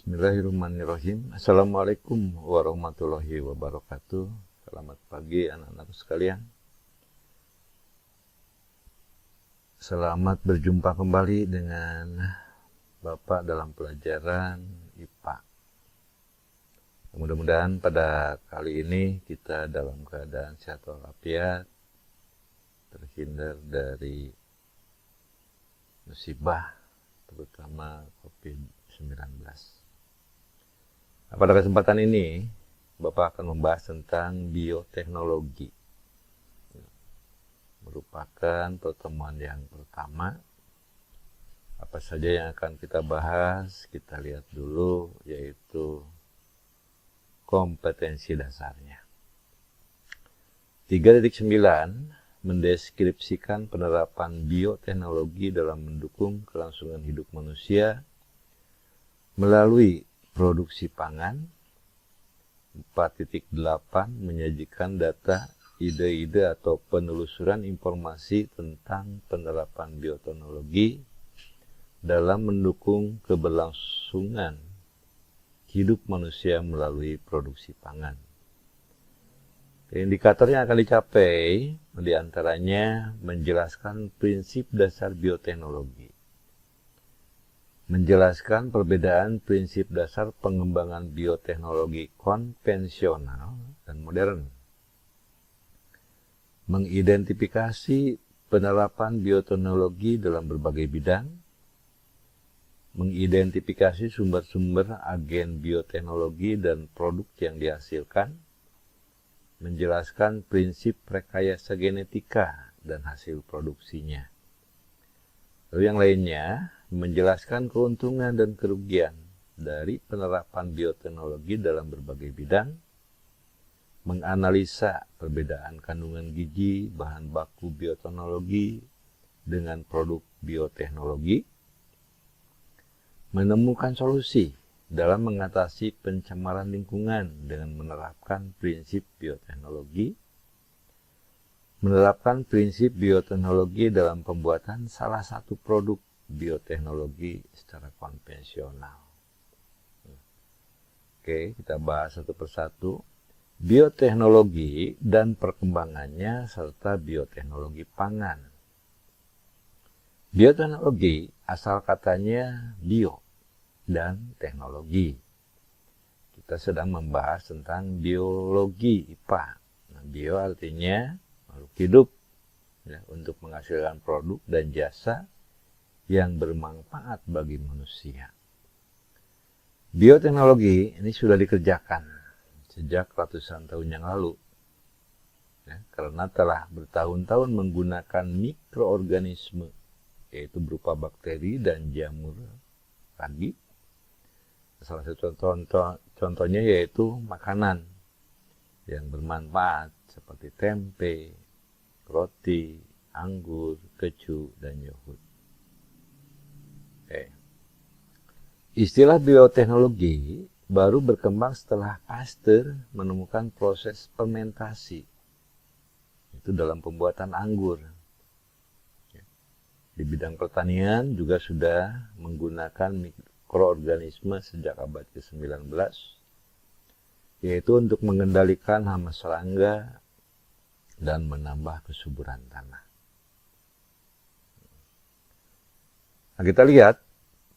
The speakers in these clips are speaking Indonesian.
Bismillahirrahmanirrahim. Assalamualaikum warahmatullahi wabarakatuh. Selamat pagi anak-anak sekalian. Selamat berjumpa kembali dengan Bapak dalam pelajaran IPA. Mudah-mudahan pada kali ini kita dalam keadaan sehat walafiat, terhindar dari musibah, terutama COVID-19. Pada kesempatan ini, Bapak akan membahas tentang bioteknologi. Merupakan pertemuan yang pertama. Apa saja yang akan kita bahas, kita lihat dulu, yaitu kompetensi dasarnya. 3.9 mendeskripsikan penerapan bioteknologi dalam mendukung kelangsungan hidup manusia melalui produksi pangan. 4.8 menyajikan data, ide-ide atau penelusuran informasi tentang penerapan bioteknologi dalam mendukung keberlangsungan hidup manusia melalui produksi pangan. Indikator yang akan dicapai diantaranya menjelaskan prinsip dasar bioteknologi, menjelaskan perbedaan prinsip dasar pengembangan bioteknologi konvensional dan modern, mengidentifikasi penerapan bioteknologi dalam berbagai bidang, mengidentifikasi sumber-sumber agen bioteknologi dan produk yang dihasilkan, menjelaskan prinsip rekayasa genetika dan hasil produksinya. Lalu yang lainnya, menjelaskan keuntungan dan kerugian dari penerapan bioteknologi dalam berbagai bidang, menganalisa perbedaan kandungan gizi bahan baku bioteknologi dengan produk bioteknologi, menemukan solusi dalam mengatasi pencemaran lingkungan dengan menerapkan prinsip bioteknologi, menerapkan prinsip bioteknologi dalam pembuatan salah satu produk bioteknologi secara konvensional. Oke, kita bahas satu persatu. Bioteknologi dan perkembangannya serta bioteknologi pangan. Bioteknologi asal katanya bio dan teknologi. Kita sedang membahas tentang biologi IPA. Nah, bio artinya makhluk hidup ya, untuk menghasilkan produk dan jasa yang bermanfaat bagi manusia. Bioteknologi ini sudah dikerjakan sejak ratusan tahun yang lalu ya, karena telah bertahun-tahun menggunakan mikroorganisme, yaitu berupa bakteri dan jamur ragi. Salah satu contohnya yaitu makanan yang bermanfaat seperti tempe, roti, anggur, keju, dan yogurt. Istilah bioteknologi baru berkembang setelah Pasteur menemukan proses fermentasi itu dalam pembuatan anggur. Di bidang pertanian juga sudah menggunakan mikroorganisme sejak abad ke-19, yaitu untuk mengendalikan hama serangga dan menambah kesuburan tanah. Nah, kita lihat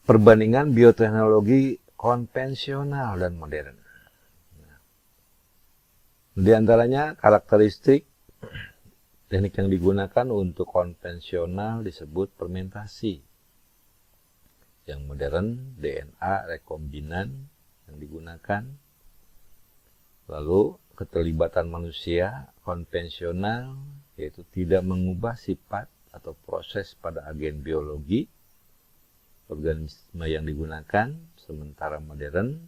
perbandingan bioteknologi konvensional dan modern. Di antaranya karakteristik teknik yang digunakan untuk konvensional disebut fermentasi. Yang modern, DNA rekombinan yang digunakan. Lalu, keterlibatan manusia konvensional, yaitu tidak mengubah sifat atau proses pada agen biologi organisme yang digunakan, sementara modern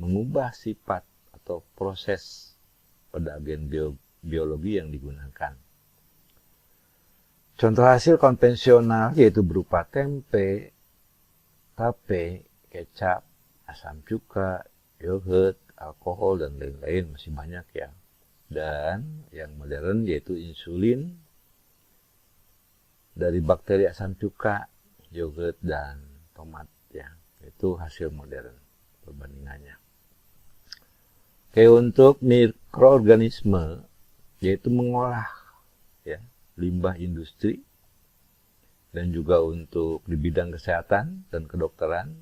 mengubah sifat atau proses pada agen biologi yang digunakan. Contoh hasil konvensional yaitu berupa tempe, tape, kecap, asam cuka, yogurt, alkohol, dan lain-lain, masih banyak ya. Dan yang modern yaitu insulin dari bakteri asam cuka, yogurt, dan tomat ya. Itu hasil modern. perbandingannya. Oke, untuk mikroorganisme yaitu mengolah ya limbah industri, dan juga untuk di bidang kesehatan dan kedokteran,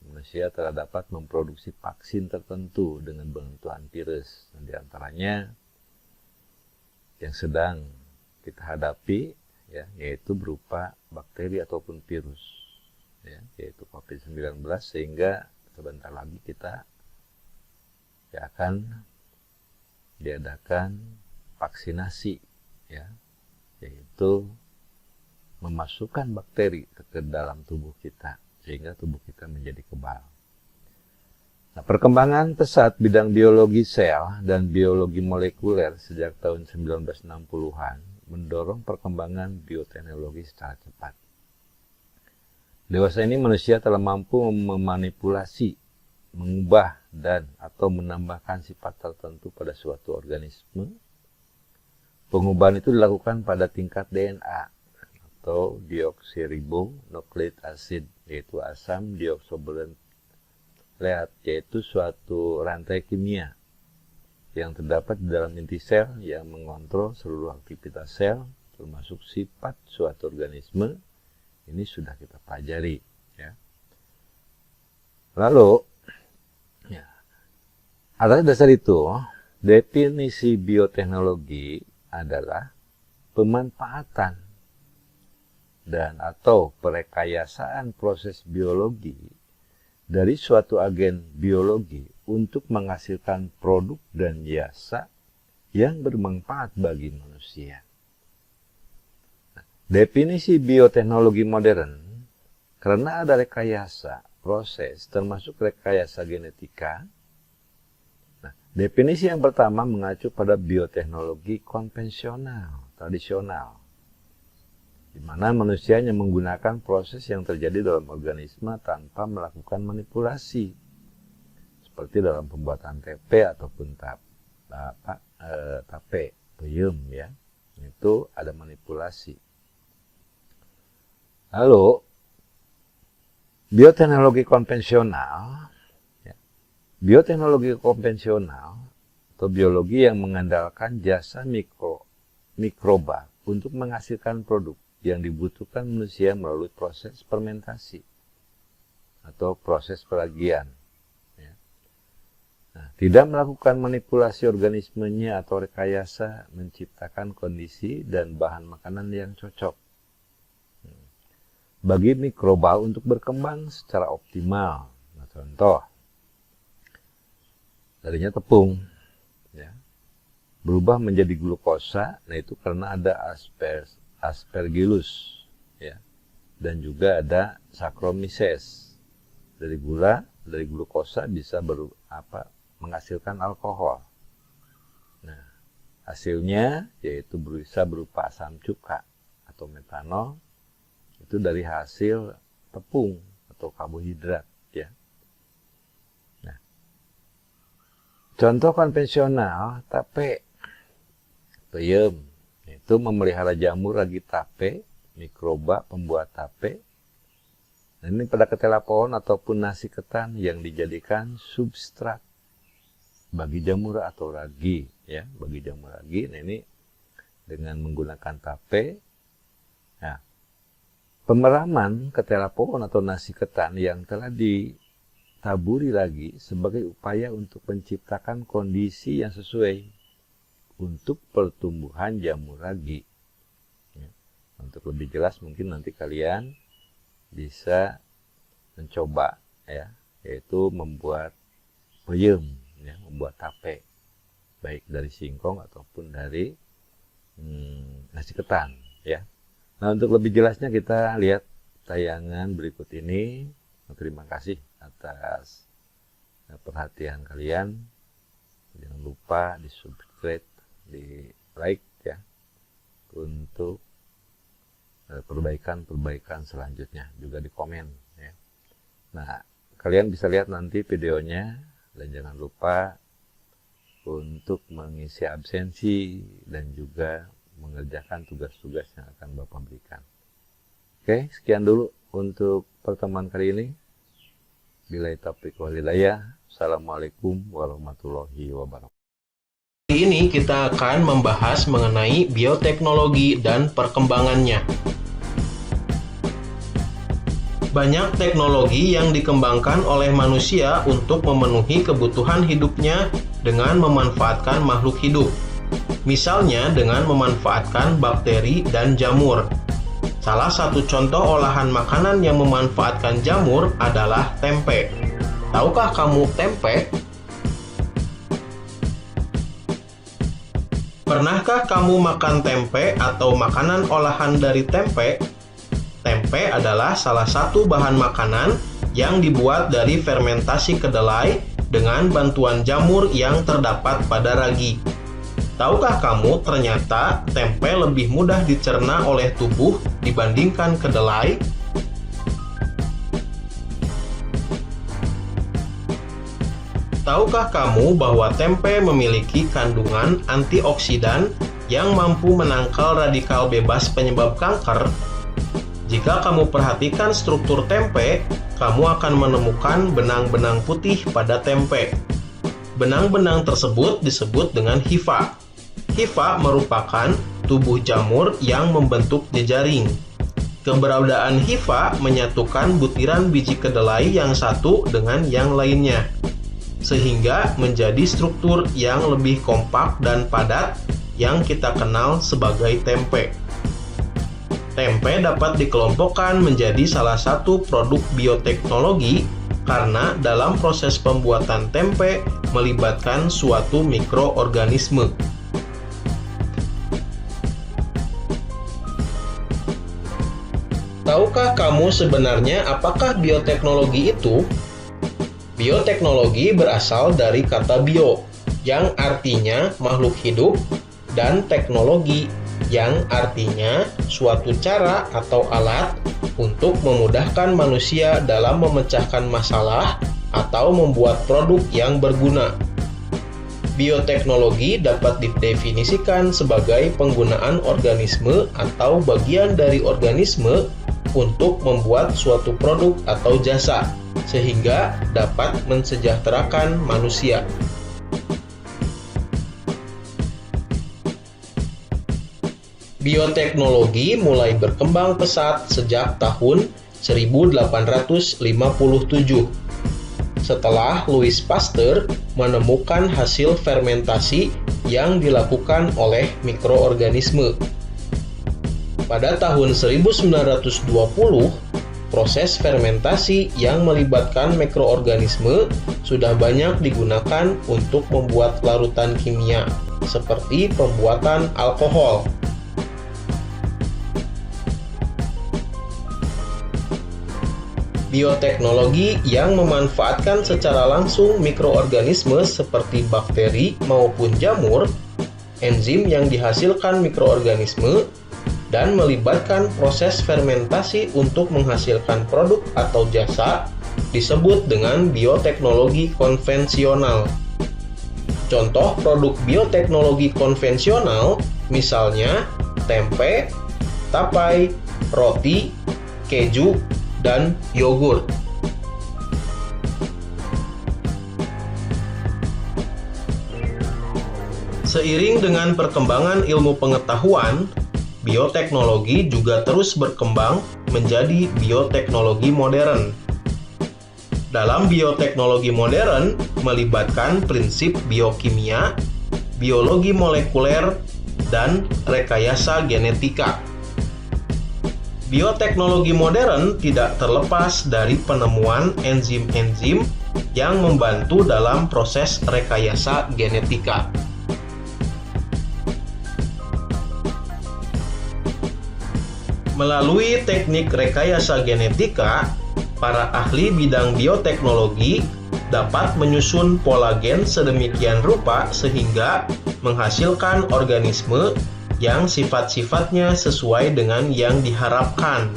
manusia telah dapat memproduksi vaksin tertentu dengan bantuan virus. Di antaranya yang sedang kita hadapi ya, yaitu berupa bakteri ataupun virus ya, yaitu COVID-19, sehingga sebentar lagi kita ya akan diadakan vaksinasi ya, yaitu memasukkan bakteri ke dalam tubuh kita sehingga tubuh kita menjadi kebal. Nah, perkembangan pesat bidang biologi sel dan biologi molekuler sejak tahun 1960-an mendorong perkembangan bioteknologi secara cepat. Dewasa ini manusia telah mampu memanipulasi, mengubah dan atau menambahkan sifat tertentu pada suatu organisme. Pengubahan itu dilakukan pada tingkat DNA atau deoksiribonukleik acid, yaitu asam deoksobenzoat, yaitu suatu rantai kimia yang terdapat di dalam inti sel yang mengontrol seluruh aktivitas sel, termasuk sifat suatu organisme. Ini sudah kita pelajari ya. Lalu ya, atas dasar itu definisi bioteknologi adalah pemanfaatan dan atau perekayasaan proses biologi dari suatu agen biologi untuk menghasilkan produk dan jasa yang bermanfaat bagi manusia. Definisi bioteknologi modern, karena ada rekayasa proses termasuk rekayasa genetika. Nah, definisi yang pertama mengacu pada bioteknologi konvensional, tradisional, di mana manusia hanya menggunakan proses yang terjadi dalam organisme tanpa melakukan manipulasi, seperti dalam pembuatan TP ataupun tape, peyem ya, itu ada manipulasi. Lalu bioteknologi konvensional, ya, bioteknologi konvensional atau biologi yang mengandalkan jasa mikroba untuk menghasilkan produk yang dibutuhkan manusia melalui proses fermentasi atau proses peragian. Ya. Nah, tidak melakukan manipulasi organismenya atau rekayasa menciptakan kondisi dan bahan makanan yang cocok bagi mikroba untuk berkembang secara optimal. Nah, contoh, tadinya tepung, ya, berubah menjadi glukosa. Nah, itu karena ada aspergillus, ya, dan juga ada Saccharomyces. Dari gula, dari glukosa bisa menghasilkan alkohol. Nah, hasilnya yaitu bisa berupa asam cuka atau metanol. Itu dari hasil tepung atau karbohidrat ya. Nah, contoh konvensional tape, peyem, itu memelihara jamur ragi tape, mikroba pembuat tape. Nah, ini pada ketela pohon ataupun nasi ketan yang dijadikan substrat bagi jamur atau ragi ya, bagi jamur ragi. Nah, ini dengan menggunakan tape. Nah, pemeraman ketela pohon atau nasi ketan yang telah ditaburi ragi sebagai upaya untuk menciptakan kondisi yang sesuai untuk pertumbuhan jamur ragi. Ya. Untuk lebih jelas mungkin nanti kalian bisa mencoba ya, yaitu membuat peyem, ya, membuat tape, baik dari singkong ataupun dari nasi ketan ya. Nah, untuk lebih jelasnya kita lihat tayangan berikut ini. Terima kasih atas perhatian kalian. Jangan lupa di subscribe, di like ya, untuk perbaikan selanjutnya. Juga di komen ya. Nah, kalian bisa lihat nanti videonya, dan jangan lupa untuk mengisi absensi dan juga mengerjakan tugas-tugas yang akan Bapak berikan. Oke, sekian dulu untuk pertemuan kali ini. Billahi taufiq wal hidayah. Assalamualaikum warahmatullahi wabarakatuh. Kali ini kita akan membahas mengenai bioteknologi dan perkembangannya. Banyak teknologi yang dikembangkan oleh manusia untuk memenuhi kebutuhan hidupnya dengan memanfaatkan makhluk hidup. Misalnya dengan memanfaatkan bakteri dan jamur. Salah satu contoh olahan makanan yang memanfaatkan jamur adalah tempe. Tahukah kamu tempe? Pernahkah kamu makan tempe atau makanan olahan dari tempe? Tempe adalah salah satu bahan makanan yang dibuat dari fermentasi kedelai dengan bantuan jamur yang terdapat pada ragi. Tahukah kamu ternyata tempe lebih mudah dicerna oleh tubuh dibandingkan kedelai? Tahukah kamu bahwa tempe memiliki kandungan antioksidan yang mampu menangkal radikal bebas penyebab kanker? Jika kamu perhatikan struktur tempe, kamu akan menemukan benang-benang putih pada tempe. Benang-benang tersebut disebut dengan hifa. Hifa merupakan tubuh jamur yang membentuk jejaring. Keberadaan hifa menyatukan butiran biji kedelai yang satu dengan yang lainnya, sehingga menjadi struktur yang lebih kompak dan padat yang kita kenal sebagai tempe. Tempe dapat dikelompokkan menjadi salah satu produk bioteknologi karena dalam proses pembuatan tempe melibatkan suatu mikroorganisme. Tahukah kamu sebenarnya apakah bioteknologi itu? Bioteknologi berasal dari kata bio, yang artinya makhluk hidup, dan teknologi, yang artinya suatu cara atau alat untuk memudahkan manusia dalam memecahkan masalah atau membuat produk yang berguna. Bioteknologi dapat didefinisikan sebagai penggunaan organisme atau bagian dari organisme untuk membuat suatu produk atau jasa, sehingga dapat mensejahterakan manusia. Bioteknologi mulai berkembang pesat sejak tahun 1857. Setelah Louis Pasteur menemukan hasil fermentasi yang dilakukan oleh mikroorganisme. Pada tahun 1920, proses fermentasi yang melibatkan mikroorganisme sudah banyak digunakan untuk membuat larutan kimia, seperti pembuatan alkohol. Bioteknologi yang memanfaatkan secara langsung mikroorganisme seperti bakteri maupun jamur, enzim yang dihasilkan mikroorganisme, dan melibatkan proses fermentasi untuk menghasilkan produk atau jasa disebut dengan bioteknologi konvensional. Contoh produk bioteknologi konvensional misalnya tempe, tapai, roti, keju, dan yogurt. Seiring dengan perkembangan ilmu pengetahuan, bioteknologi juga terus berkembang menjadi bioteknologi modern. Dalam bioteknologi modern melibatkan prinsip biokimia, biologi molekuler, dan rekayasa genetika. Bioteknologi modern tidak terlepas dari penemuan enzim-enzim yang membantu dalam proses rekayasa genetika. Melalui teknik rekayasa genetika, para ahli bidang bioteknologi dapat menyusun pola gen sedemikian rupa sehingga menghasilkan organisme yang sifat-sifatnya sesuai dengan yang diharapkan.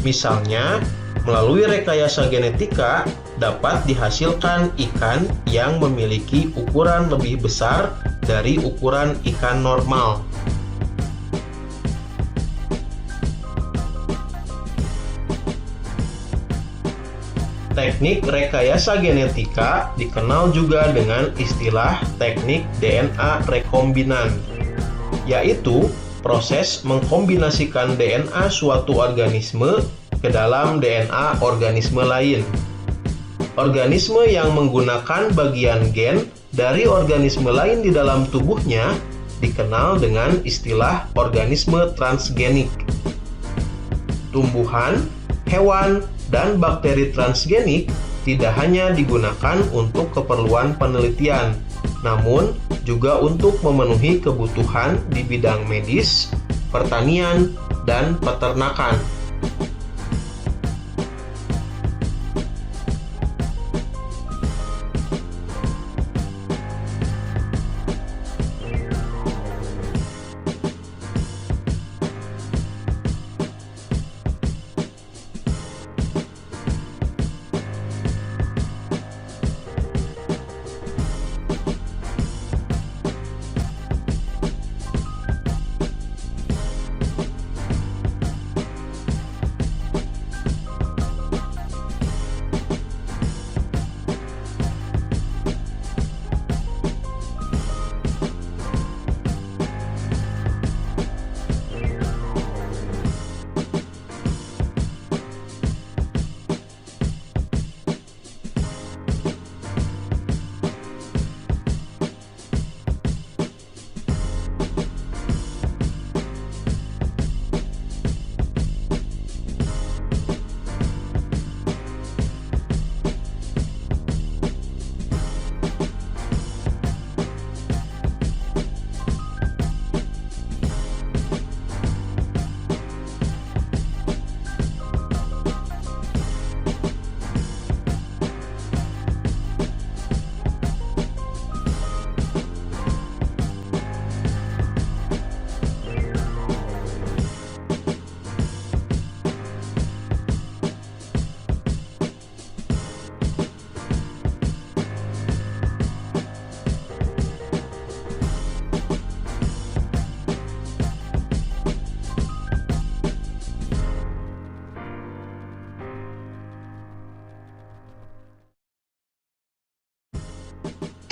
Misalnya, melalui rekayasa genetika dapat dihasilkan ikan yang memiliki ukuran lebih besar dari ukuran ikan normal. Teknik rekayasa genetika dikenal juga dengan istilah teknik DNA rekombinan, yaitu proses mengkombinasikan DNA suatu organisme ke dalam DNA organisme lain. Organisme yang menggunakan bagian gen dari organisme lain di dalam tubuhnya dikenal dengan istilah organisme transgenik. Tumbuhan, hewan, dan bakteri transgenik tidak hanya digunakan untuk keperluan penelitian, namun juga untuk memenuhi kebutuhan di bidang medis, pertanian, dan peternakan.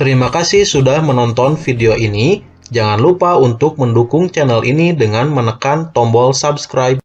Terima kasih sudah menonton video ini. Jangan lupa untuk mendukung channel ini dengan menekan tombol subscribe.